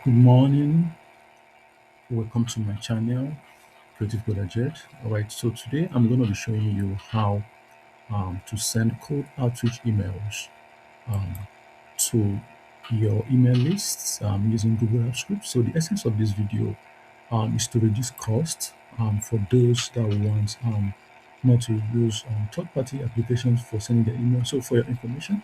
Good morning. Welcome to my channel, Creative Jet. All right, so today I'm going to be showing you how to send cold outreach emails um, to your email lists using Google AppsScript. So the essence of this video is to reduce cost for those that want not to use third-party applications for sending their email. So for your information,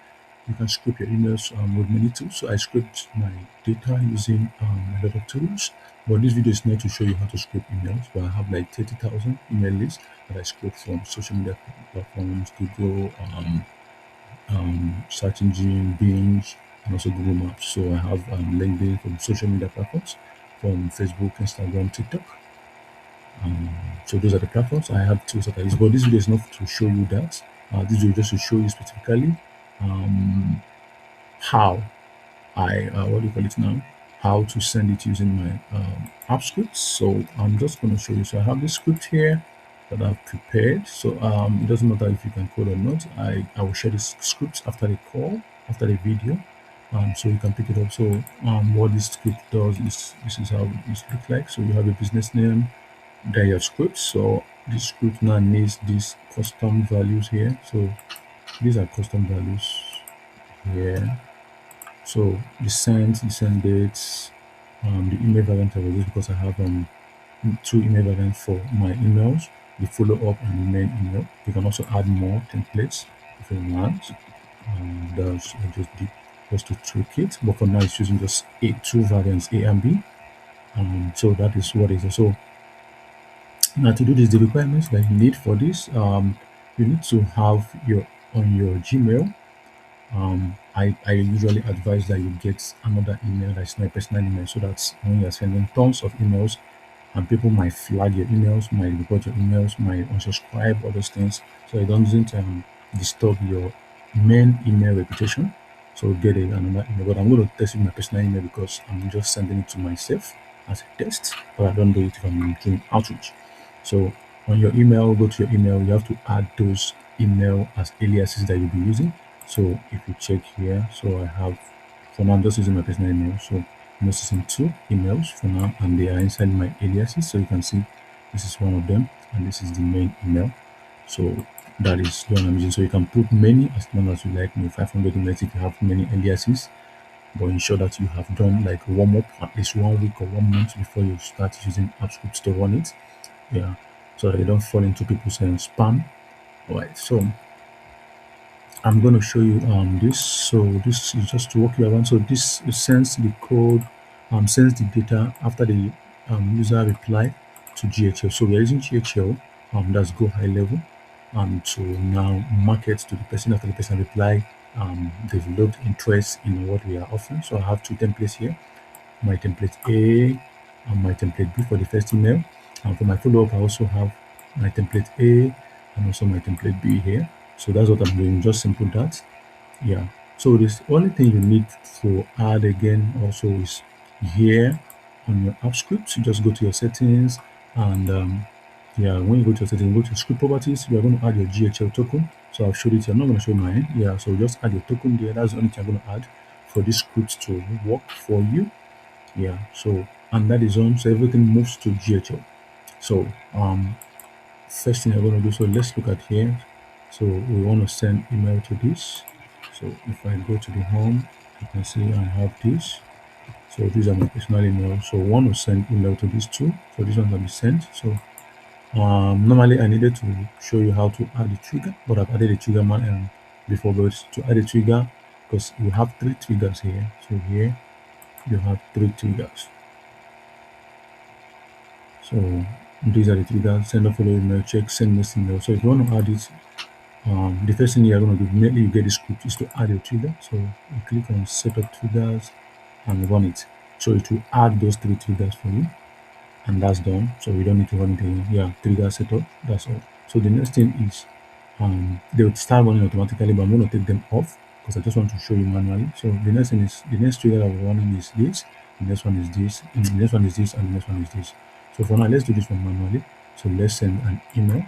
you can script your emails with many tools. So I script my data using a lot of tools. But this video is not to show you how to script emails, but I have like 30,000 email lists that I script from social media platforms, Google, search engine, Binge, and also Google Maps. So I have LinkedIn from social media platforms, from Facebook, Instagram, TikTok. So those are the platforms I have tools that I use. But this video is not to show you that. This video is just to show you specifically um, how what do you call it now? How to send it using my app scripts. So I'm just going to show you. So I have this script here that I've prepared. So it doesn't matter if you can code or not. I will share this script after the call, after the video. So you can pick it up. So what this script does is this is how it looks like. So you have a business name, then your script. So this script now needs these custom values here. So these are custom values here. So the send dates, the email variant I will use because I have two email variants for my emails, the follow up and the main email. You can also add more templates if you want. That's just to tweak it. But for now, it's using just two variants, A and B. So that is what it is. So now to do this, the requirements that you need for this, you need to have your on your Gmail. I usually advise that you get another email that's not a personal email so that when you're sending tons of emails and people might flag your emails, might report your emails, might unsubscribe, all those things. So it doesn't disturb your main email reputation. So get another email. But I'm going to test with my personal email because I'm just sending it to myself as a test, but I don't do it if I'm doing outreach. So on your email, go to your email, you have to add those email as aliases that you'll be using. So if you check here, so I have, for now I'm just using my personal email. So I'm just using two emails for now and they are inside my aliases. So you can see this is one of them and this is the main email. So that is the one I'm using. So you can put many as long as you like, 500 emails if you have many aliases, but ensure that you have done like warm up at least 1 week or 1 month before you start using AppScript to run it. Yeah, so that you don't fall into people's spam. All right, so I'm going to show you this. So this is just to walk you around. So this sends the code, sends the data after the user reply to GHL. So we are using GHL, that's Go High Level, to now market to the person after the person reply. Developed interest in what we are offering. So I have two templates here, my template A and my template B for the first email. And for my follow-up, I also have my template A and also my template B here. So that's what I'm doing, just simple that. Yeah. So this only thing you need to add again also is here on your app script. You just go to your settings and yeah, when you go to your settings, go to script properties, you are going to add your GHL token. So I've showed it here. I'm not going to show mine. Yeah, so just add your token there. That's the only thing I'm going to add for this script to work for you. Yeah, so and that is on, so everything moves to GHL. So first thing I'm going to do, so let's look at here. So we want to send email to this. So if I go to the home, you can see I have this. So these are my personal email. So I want to send email to these two. So this one can be sent. So normally I needed to show you how to add the trigger, but I've added a trigger before. But to add a trigger, because we have three triggers here. So here you have three triggers. So these are the triggers: send a follow email, check, send this email. So if you want to add it, the first thing you're going to do immediately you get the script is to add a trigger. So you click on set up triggers and run it. So it will add those three triggers for you, and that's done. So we don't need to run it again. Yeah, trigger setup. That's all. So the next thing is they would start running automatically, but I'm going to take them off because I just want to show you manually. So the next thing is the next trigger that we're running is this. The next one is this. And the next one is this, and the next one is this. So for now, let's do this one manually. So let's send an email.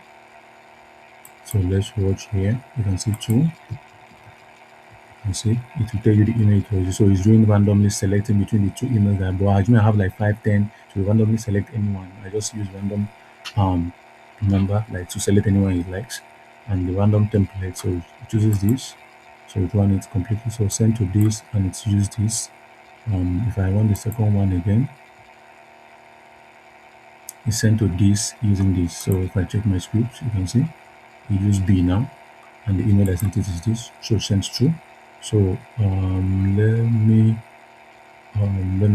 So let's watch here. You can see two. You see, it will tell you the email it was. So it's doing randomly selecting between the two emails that, but I assume I have like 5, 10, so randomly select anyone. I just use random um number like to select anyone he likes, and the random template. So it chooses this, so it run it completely. So send to this, and it's used this. If I want the second one again, it's sent to this using this. So if I check my script, you can see it use B now, and the email I sent it is this. So it sends true. So let me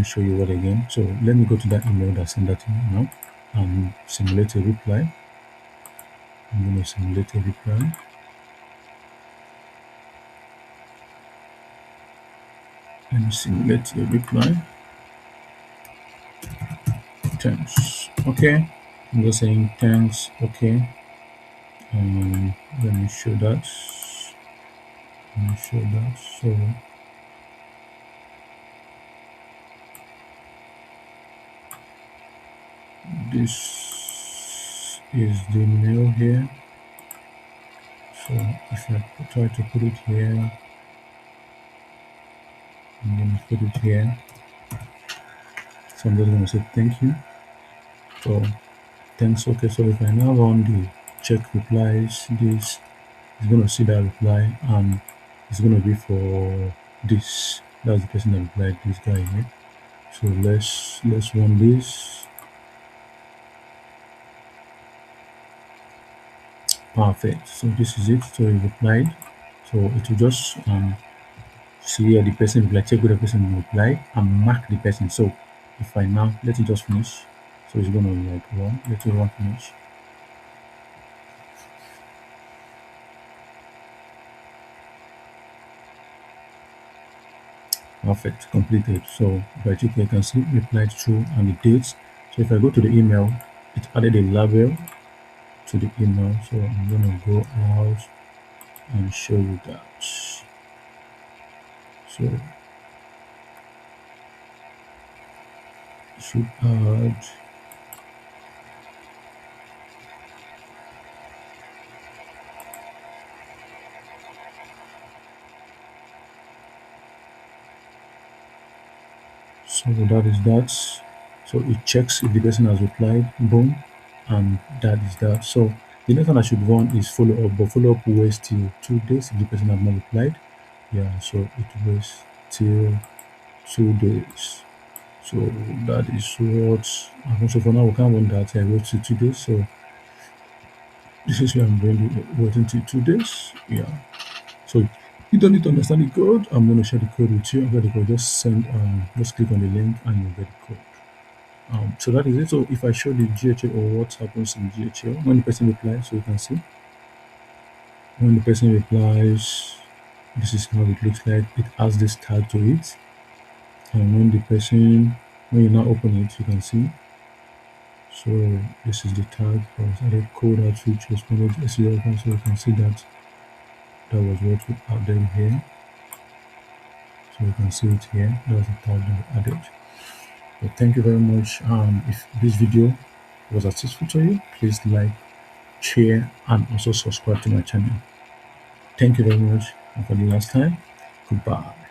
show you what again. So let me go to that email that sent that to me now and simulate a reply. I'm going to simulate a reply. Let me simulate a reply. Thanks. Okay. I'm just saying thanks. Okay. Let me show that. Let me show that. So this is the mail here. So if I try to put it here, I'm going to put it here. So I'm just going to say thank you. So thanks. Okay. So if I now run the check replies, this is going to see that reply, and it's going to be for this. That's the person that replied, this guy here. So let's run this. Perfect. So this is it. So he replied. So it will just see here the person replied, check with the person replied, and mark the person. So if I now let it just finish, so it's gonna like run, let it run finish. Perfect, completed. So if I check here, you can see replied true and the dates. So if I go to the email, it added a label to the email. So I'm gonna go out and show you that. So should add. So that is that. So it checks if the person has replied, boom, and that is that. So the next one I should run is follow up, but follow up waits till 2 days if the person have not replied. Yeah, so it waits till 2 days. So that is what happened. So for now we can't run that. I wait till 2 days. So this is where I'm going to waiting till 2 days. Yeah. So you don't need to understand the code. I'm going to share the code with you. After the code, just click on the link and you'll get the code. So that is it. So if I show the GHL or what happens in GHL when the person replies, so you can see when the person replies, this is how it looks like. It has this tag to it, and when you now open it, you can see. So this is the tag for added code outreach responded SEO. So you can see that that was what we added here. So you can see it here. That was the tag that we added. But thank you very much. If this video was assistful to you, please like, share, and also subscribe to my channel. Thank you very much. And for the last time, goodbye.